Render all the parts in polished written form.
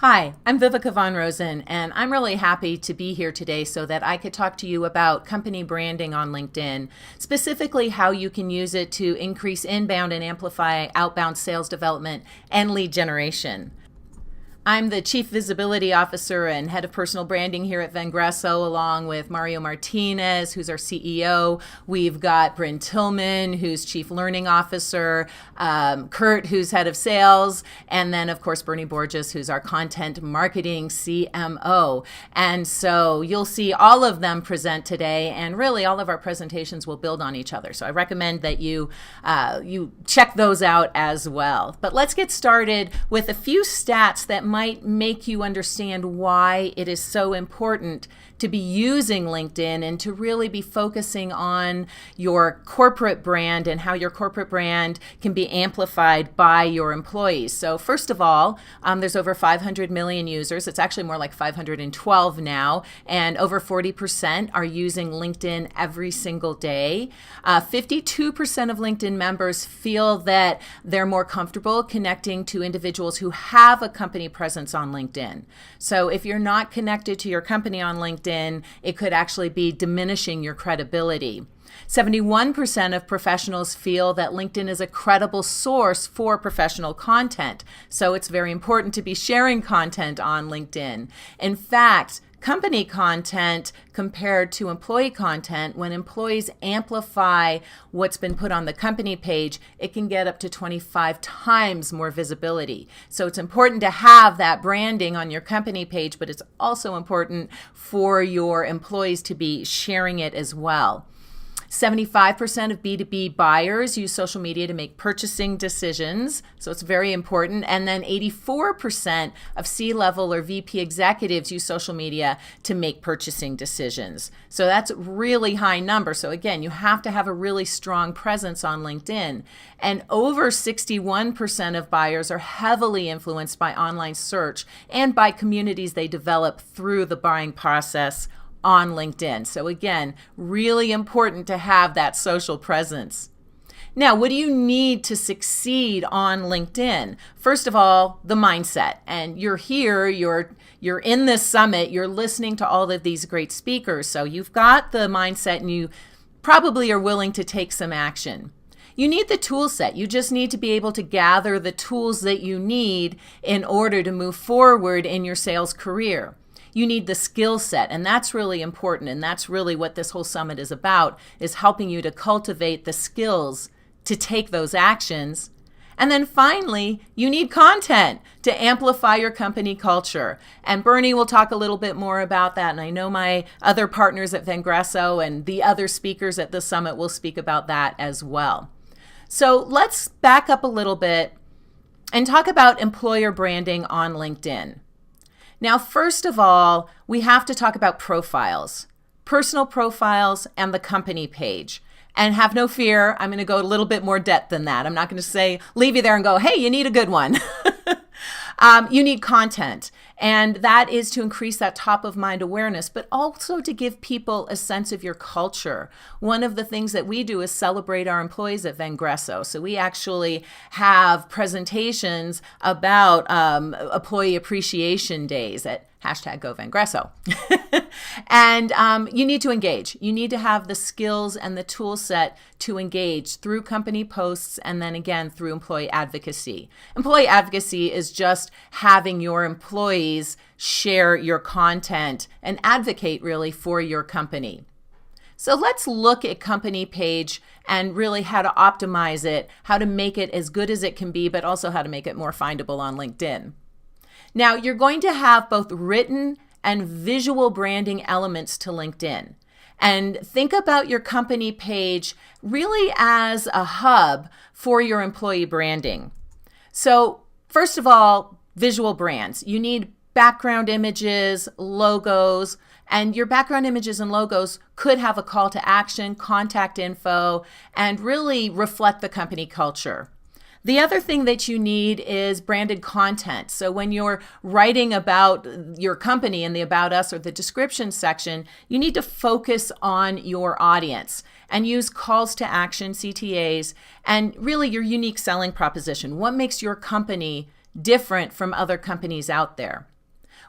Hi, I'm Viveka von Rosen, and I'm really happy to be here today so that I could talk to you about company branding on LinkedIn, specifically how you can use it to increase inbound and amplify outbound sales development and lead generation. I'm the Chief Visibility Officer and Head of Personal Branding here at Vengreso, along with Mario Martinez, who's our CEO. We've got Bryn Tillman, who's Chief Learning Officer, Kurt, who's Head of Sales, and then, of course, Bernie Borges, who's our Content Marketing CMO. And so you'll see all of them present today, and really all of our presentations will build on each other. So I recommend that you check those out as well. But let's get started with a few stats that might make you understand why it is so important to be using LinkedIn and to really be focusing on your corporate brand and how your corporate brand can be amplified by your employees. So first of all, there's over 500 million users. It's actually more like 512 now, and over 40% are using LinkedIn every single day. 52% of LinkedIn members feel that they're more comfortable connecting to individuals who have a company presence on LinkedIn. So if you're not connected to your company on LinkedIn, it could actually be diminishing your credibility. 71% of professionals feel that LinkedIn is a credible source for professional content. So it's very important to be sharing content on LinkedIn. In fact, company content compared to employee content, when employees amplify what's been put on the company page, it can get up to 25 times more visibility. So it's important to have that branding on your company page, but it's also important for your employees to be sharing it as well. 75% of B2B buyers use social media to make purchasing decisions, so it's very important. And then 84% of C-level or VP executives use social media to make purchasing decisions. So that's a really high number. So again, you have to have a really strong presence on LinkedIn. And over 61% of buyers are heavily influenced by online search and by communities they develop through the buying process on LinkedIn. So again, really important to have that social presence. Now, what do you need to succeed on LinkedIn? First of all, the mindset. And you're here, you're in this summit, you're listening to all of these great speakers. So you've got the mindset and you probably are willing to take some action. You need the tool set. You just need to be able to gather the tools that you need in order to move forward in your sales career. You need the skill set, and that's really important, and that's really what this whole summit is about, is helping you to cultivate the skills to take those actions. And then finally, you need content to amplify your company culture. And Bernie will talk a little bit more about that, and I know my other partners at Vengreso and the other speakers at the summit will speak about that as well. So let's back up a little bit and talk about employer branding on LinkedIn. Now, first of all, we have to talk about profiles, personal profiles and the company page. And have no fear, I'm going to go a little bit more depth than that. I'm not going to leave you there and go, hey, you need a good one. You need content, and that is to increase that top of mind awareness, but also to give people a sense of your culture. One of the things that we do is celebrate our employees at Vengreso. So we actually have presentations about employee appreciation days at #GoVengreso. And you need to engage. You need to have the skills and the tool set to engage through company posts and then again through employee advocacy. Employee advocacy is just having your employees share your content and advocate really for your company. So let's look at company page and really how to optimize it, how to make it as good as it can be, but also how to make it more findable on LinkedIn. Now, you're going to have both written and visual branding elements to LinkedIn. And think about your company page really as a hub for your employee branding. So, first of all, visual brands. You need background images, logos, and your background images and logos could have a call to action, contact info, and really reflect the company culture. The other thing that you need is branded content. So when you're writing about your company in the About Us or the description section, you need to focus on your audience and use calls to action, CTAs, and really your unique selling proposition. What makes your company different from other companies out there.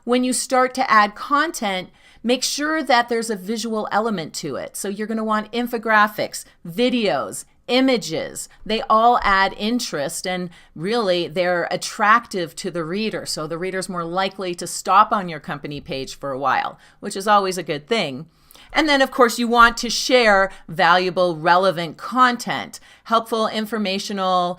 When you start to add content, make sure that there's a visual element to it. So you're going to want infographics, videos, images. They all add interest, and really they're attractive to the reader. So the reader's more likely to stop on your company page for a while, which is always a good thing. And then, of course, you want to share valuable, relevant content, helpful, informational,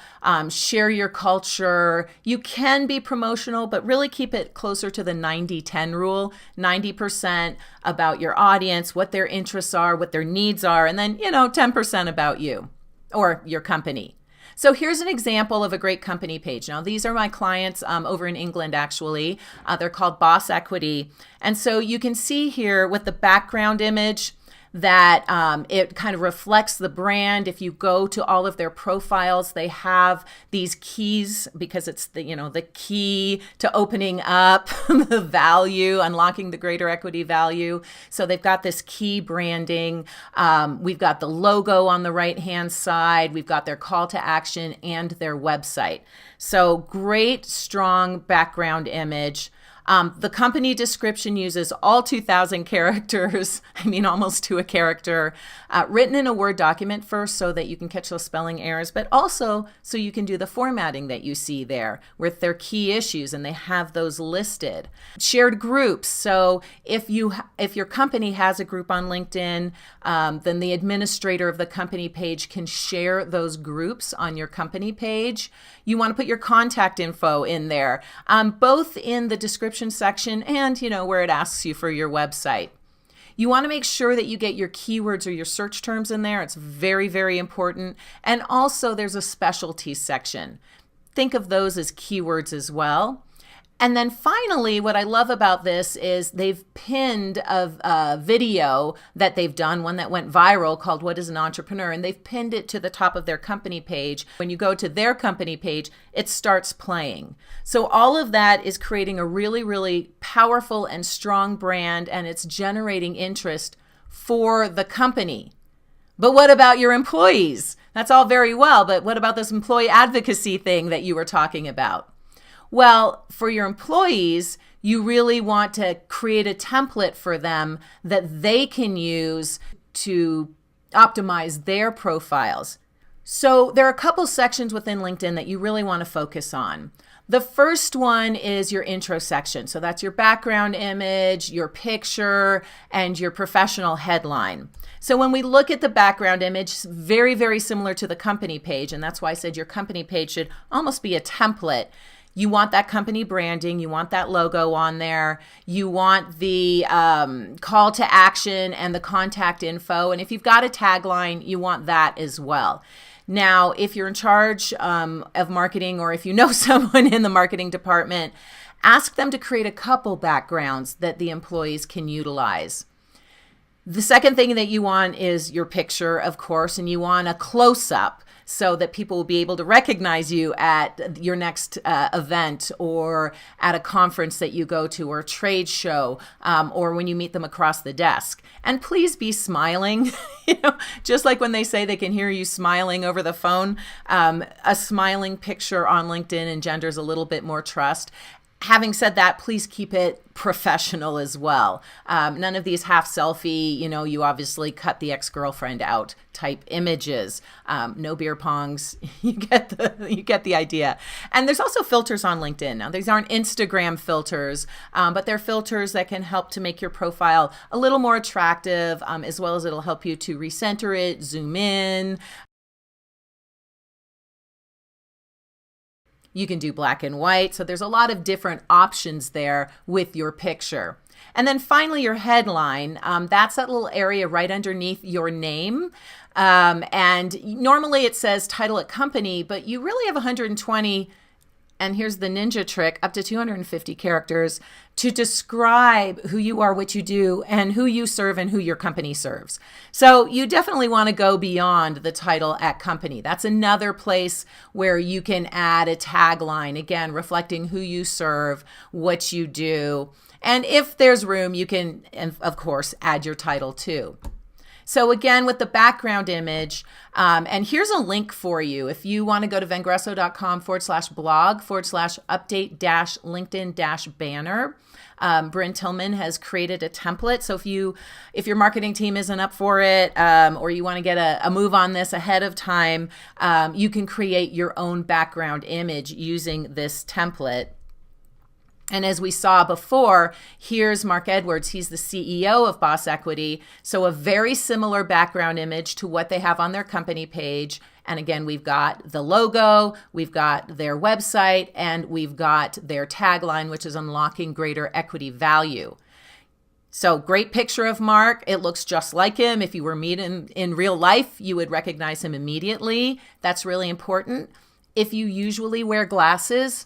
share your culture. You can be promotional, but really keep it closer to the 90-10 rule. 90% about your audience, what their interests are, what their needs are, and then, 10% about you or your company. So here's an example of a great company page. Now, these are my clients over in England, actually. They're called Boss Equity. And so you can see here with the background image that it kind of reflects the brand. If you go to all of their profiles, they have these keys because it's the key to opening up the value, unlocking the greater equity value. So they've got this key branding. We've got the logo on the right-hand side. We've got their call to action and their website. So great, strong background image. The company description uses all 2,000 characters, almost to a character, written in a Word document first so that you can catch those spelling errors, but also so you can do the formatting that you see there with their key issues, and they have those listed. Shared groups. So if your company has a group on LinkedIn, then the administrator of the company page can share those groups on your company page. You want to put your contact info in there, both in the description section and where it asks you for your website. You want to make sure that you get your keywords or your search terms in there. It's very, very important. And also there's a specialty section. Think of those as keywords as well. And then finally, what I love about this is they've pinned a video that they've done, one that went viral called What is an Entrepreneur? And they've pinned it to the top of their company page. When you go to their company page, it starts playing. So all of that is creating a really, really powerful and strong brand, and it's generating interest for the company. But what about your employees? That's all very well, but what about this employee advocacy thing that you were talking about? Well, for your employees, you really want to create a template for them that they can use to optimize their profiles. So there are a couple sections within LinkedIn that you really want to focus on. The first one is your intro section. So that's your background image, your picture, and your professional headline. So when we look at the background image, it's very, very similar to the company page. And that's why I said your company page should almost be a template. You want that company branding. You want that logo on there. You want the call to action and the contact info. And if you've got a tagline, you want that as well. Now, if you're in charge of marketing, or if you know someone in the marketing department, ask them to create a couple backgrounds that the employees can utilize. The second thing that you want is your picture, of course, and you want a close-up so that people will be able to recognize you at your next event, or at a conference that you go to, or a trade show, or when you meet them across the desk. And please be smiling, just like when they say they can hear you smiling over the phone. A smiling picture on LinkedIn engenders a little bit more trust. Having said that, please keep it professional as well. None of these half selfie, you obviously cut the ex-girlfriend out type images. No beer pongs. You get the idea. And there's also filters on LinkedIn. Now, these aren't Instagram filters, but they're filters that can help to make your profile a little more attractive, as well as it'll help you to recenter it, zoom in. You can do black and white. So there's a lot of different options there with your picture. And then finally, your headline. That's that little area right underneath your name. And normally it says title at company, but you really have 120, and here's the ninja trick, up to 250 characters to describe who you are, what you do, and who you serve and who your company serves. So you definitely want to go beyond the title at company. That's another place where you can add a tagline, again, reflecting who you serve, what you do. And if there's room, you can, of course, add your title too. So again, with the background image, and here's a link for you. If you want to go to vengresso.com/blog/update-LinkedIn-banner, Bryn Tillman has created a template. So if your marketing team isn't up for it, or you want to get a move on this ahead of time, you can create your own background image using this template. And as we saw before, here's Mark Edwards. He's the CEO of Boss Equity. So a very similar background image to what they have on their company page. And again, we've got the logo, we've got their website, and we've got their tagline, which is unlocking greater equity value. So great picture of Mark. It looks just like him. If you were meeting in real life, you would recognize him immediately. That's really important. If you usually wear glasses,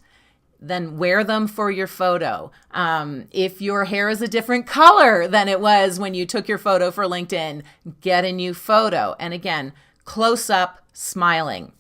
then wear them for your photo. If your hair is a different color than it was when you took your photo for LinkedIn, get a new photo. And again, close up, smiling.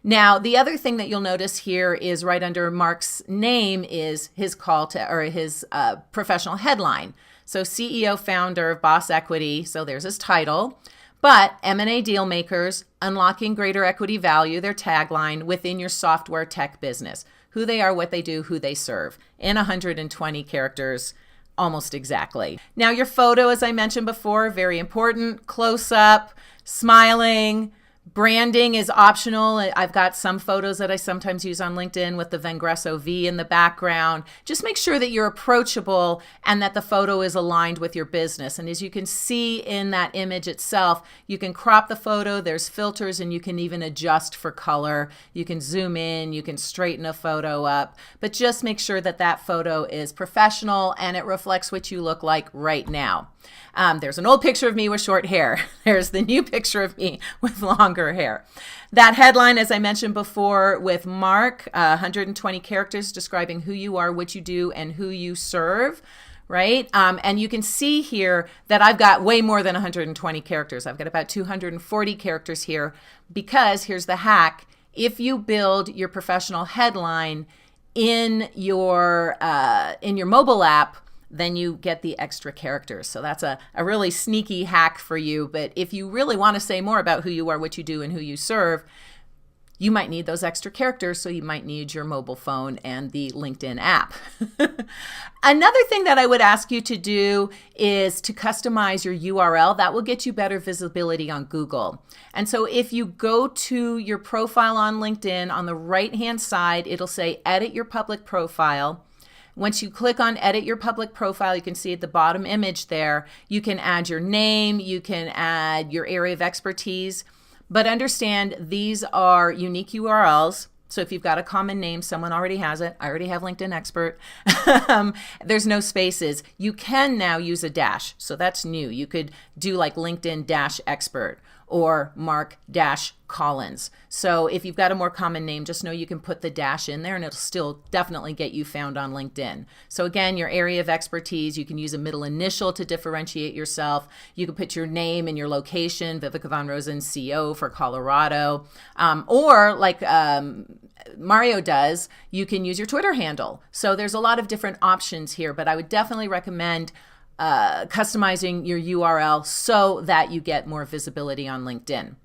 Now, the other thing that you'll notice here is right under Mark's name is his his professional headline. So CEO, founder of Boss Equity. So there's his title. But M&A deal makers, unlocking greater equity value, their tagline within your software tech business. Who they are, what they do, who they serve, in 120 characters, almost exactly. Now your photo, as I mentioned before, very important, close up, smiling. Branding is optional. I've got some photos that I sometimes use on LinkedIn with the Vengresso V in the background. Just make sure that you're approachable and that the photo is aligned with your business. And as you can see in that image itself, you can crop the photo, there's filters, and you can even adjust for color. You can zoom in, you can straighten a photo up, but just make sure that that photo is professional and it reflects what you look like right now. There's an old picture of me with short hair. There's the new picture of me with longer hair. That headline, as I mentioned before, with Mark, 120 characters describing who you are, what you do, and who you serve, right? And you can see here that I've got way more than 120 characters. I've got about 240 characters here because here's the hack. If you build your professional headline in your mobile app, then you get the extra characters. So that's a really sneaky hack for you. But if you really want to say more about who you are, what you do, and who you serve, you might need those extra characters. So you might need your mobile phone and the LinkedIn app. Another thing that I would ask you to do is to customize your URL. That will get you better visibility on Google. And so if you go to your profile on LinkedIn, on the right-hand side, it'll say edit your public profile. Once you click on edit your public profile, you can see at the bottom image there, you can add your name, you can add your area of expertise, but understand these are unique URLs. So if you've got a common name, someone already has it. I already have LinkedIn expert. There's no spaces. You can now use a dash. So that's new. You could do like LinkedIn dash expert or Mark dash Collins. So if you've got a more common name, just know you can put the dash in there and it'll still definitely get you found on LinkedIn. So again, your area of expertise, you can use a middle initial to differentiate yourself. You can put your name and your location, Viveka von Rosen, CO for Colorado, or like Mario does, you can use your Twitter handle. So there's a lot of different options here, but I would definitely recommend customizing your URL so that you get more visibility on LinkedIn.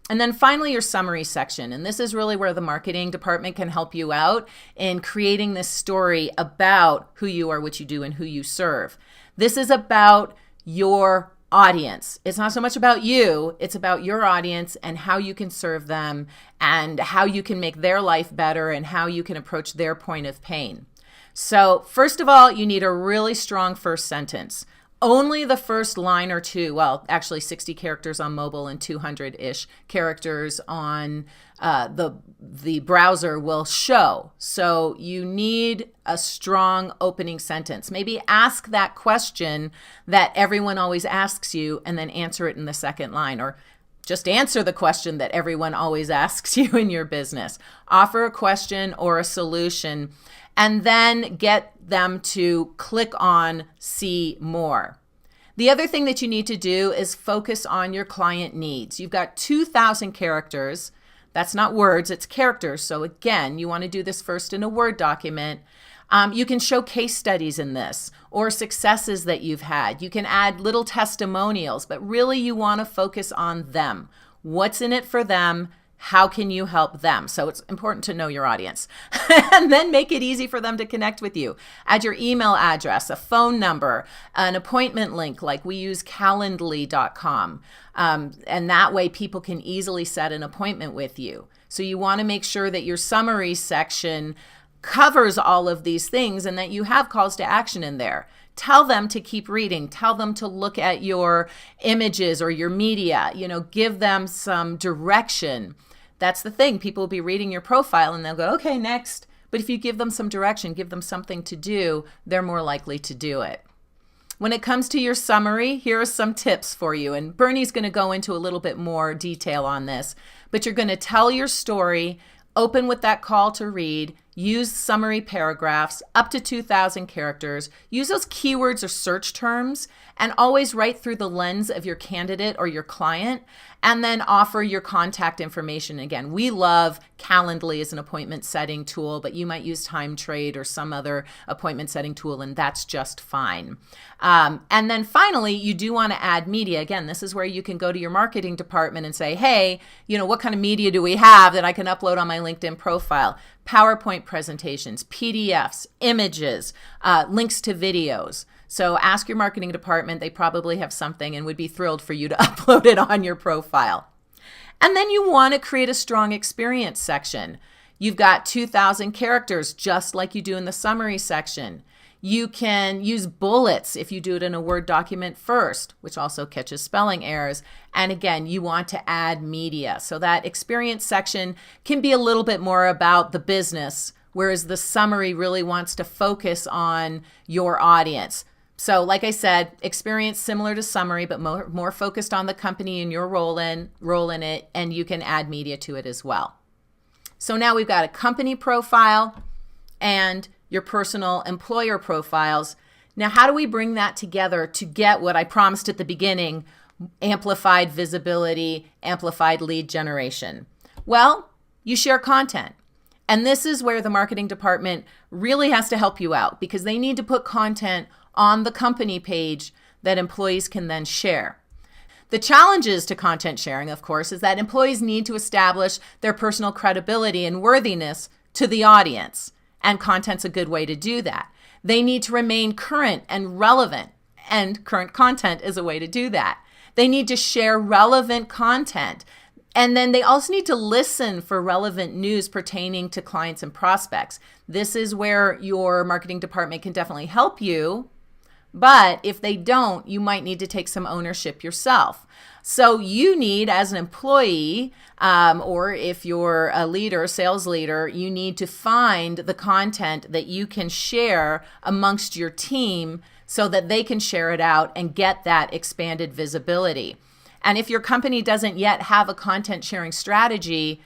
And then finally, your summary section. And this is really where the marketing department can help you out in creating this story about who you are, what you do, and who you serve. This is about your audience. It's not so much about you, it's about your audience and how you can serve them and how you can make their life better and how you can approach their point of pain. So first of all, you need a really strong first sentence. Only the first line or two, well, actually 60 characters on mobile and 200-ish characters on the browser will show. So you need a strong opening sentence. Maybe ask that question that everyone always asks you and then answer it in the second line, or just answer the question that everyone always asks you in your business. Offer a question or a solution and then get them to click on see more. The other thing that you need to do is focus on your client needs. You've got 2,000 characters. That's not words, it's characters. So again, you want to do this first in a Word document. You can show case studies in this or successes that you've had. You can add little testimonials, but really you want to focus on them. What's in it for them? How can you help them? So it's important to know your audience and then make it easy for them to connect with you. Add your email address, a phone number, an appointment link like we use calendly.com. And that way people can easily set an appointment with you. So you want to make sure that your summary section covers all of these things and that you have calls to action in there. Tell them to keep reading. Tell them to look at your images or your media. Give them some direction. That's the thing. People will be reading your profile and they'll go, okay, next. But if you give them some direction, give them something to do, they're more likely to do it. When it comes to your summary, here are some tips for you. And Bernie's going to go into a little bit more detail on this. But you're going to tell your story, open with that call to read, use summary paragraphs up to 2,000 characters, use those keywords or search terms, and always write through the lens of your candidate or your client, and then offer your contact information. Again, we love Calendly as an appointment setting tool, but you might use Time Trade or some other appointment setting tool, and that's just fine. And then finally, you do want to add media. Again, this is where you can go to your marketing department and say, hey, what kind of media do we have that I can upload on my LinkedIn profile? PowerPoint presentations, PDFs, images, links to videos. So ask your marketing department. They probably have something and would be thrilled for you to upload it on your profile. And then you want to create a strong experience section. You've got 2,000 characters, just like you do in the summary section. You can use bullets if you do it in a Word document first, which also catches spelling errors. And again, you want to add media. So that experience section can be a little bit more about the business, whereas the summary really wants to focus on your audience. So like I said, experience similar to summary, but more focused on the company and your role in it, and you can add media to it as well. So now we've got a company profile and your personal employer profiles. Now, how do we bring that together to get what I promised at the beginning, amplified visibility, amplified lead generation? Well, you share content. And this is where the marketing department really has to help you out because they need to put content on the company page that employees can then share. The challenges to content sharing, of course, is that employees need to establish their personal credibility and worthiness to the audience. And content's a good way to do that. They need to remain current and relevant, and current content is a way to do that. They need to share relevant content. And then they also need to listen for relevant news pertaining to clients and prospects. This is where your marketing department can definitely help you. But if they don't, you might need to take some ownership yourself. So you need, as an employee, or if you're a leader, sales leader, you need to find the content that you can share amongst your team so that they can share it out and get that expanded visibility. And if your company doesn't yet have a content sharing strategy,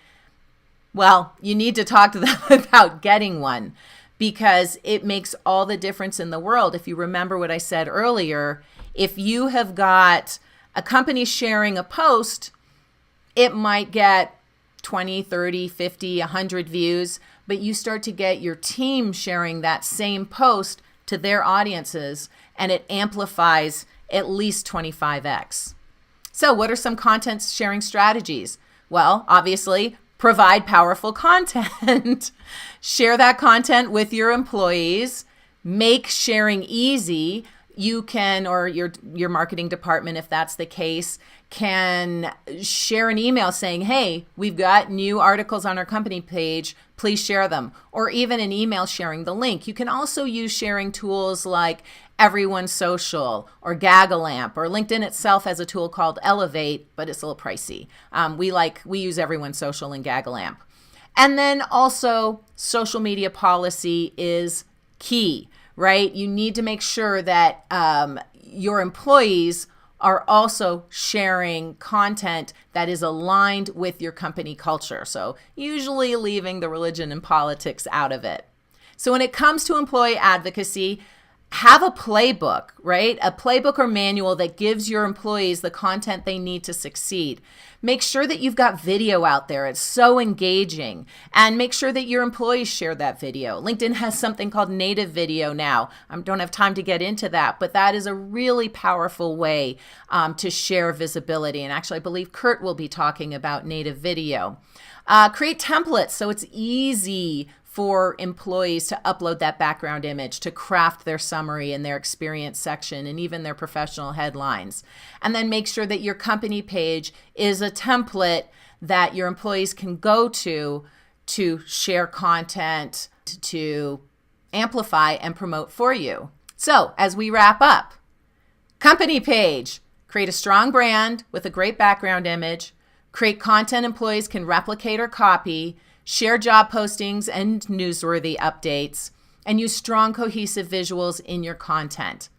well, you need to talk to them about getting one, because it makes all the difference in the world. If you remember what I said earlier, if you have got a company sharing a post, it might get 20, 30, 50, 100 views, but you start to get your team sharing that same post to their audiences, and it amplifies at least 25x. So what are some content sharing strategies? Well, obviously, provide powerful content. Share that content with your employees. Make sharing easy. You can, or your marketing department, if that's the case, can share an email saying, hey, we've got new articles on our company page. Please share them. Or even an email sharing the link. You can also use sharing tools like Everyone Social or Gagalamp, or LinkedIn itself has a tool called Elevate, but it's a little pricey. We use Everyone Social and Gagalamp. And then also social media policy is key, right? You need to make sure that your employees are also sharing content that is aligned with your company culture. So usually leaving the religion and politics out of it. So when it comes to employee advocacy, have a playbook, right? A playbook or manual that gives your employees the content they need to succeed. Make sure that you've got video out there. It's so engaging. And make sure that your employees share that video. LinkedIn has something called native video now. I don't have time to get into that, but that is a really powerful way to share visibility. And actually, I believe Kurt will be talking about native video. Create templates so it's easy for employees to upload that background image, to craft their summary and their experience section and even their professional headlines. And then make sure that your company page is a template that your employees can go to share content, to amplify and promote for you. So as we wrap up, company page, create a strong brand with a great background image, create content employees can replicate or copy, share job postings and newsworthy updates, and use strong, cohesive visuals in your content.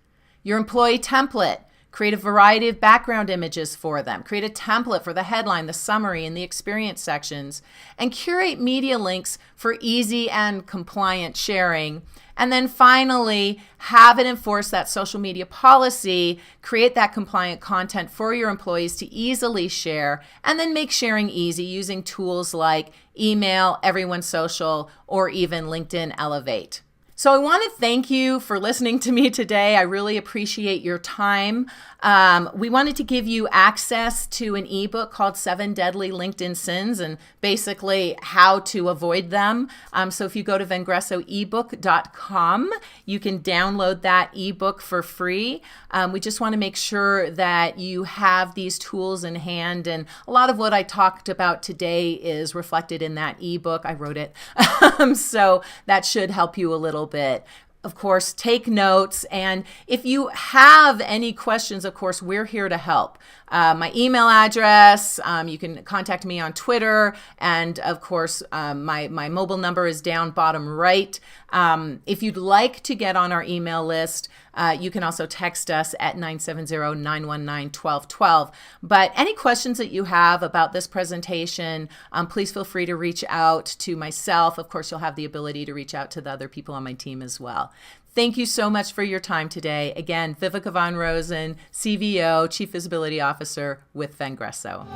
Your employee template, create a variety of background images for them. Create a template for the headline, the summary, and the experience sections, and curate media links for easy and compliant sharing. And then finally, have it enforce that social media policy, create that compliant content for your employees to easily share, and then make sharing easy using tools like email, Everyone Social, or even LinkedIn Elevate. So I want to thank you for listening to me today. I really appreciate your time. We wanted to give you access to an ebook called 7 Deadly LinkedIn Sins and basically how to avoid them. So if you go to vengressoebook.com, you can download that ebook for free. We just want to make sure that you have these tools in hand. And a lot of what I talked about today is reflected in that ebook. I wrote it. So that should help you a little bit. Of course, take notes. And if you have any questions, of course, we're here to help. My email address, you can contact me on Twitter. And of course, my mobile number is down bottom right. If you'd like to get on our email list, you can also text us at 970-919-1212. But any questions that you have about this presentation, please feel free to reach out to myself. Of course, you'll have the ability to reach out to the other people on my team as well. Thank you so much for your time today. Again, Viveka von Rosen, CVO, Chief Visibility Officer with Vengresso.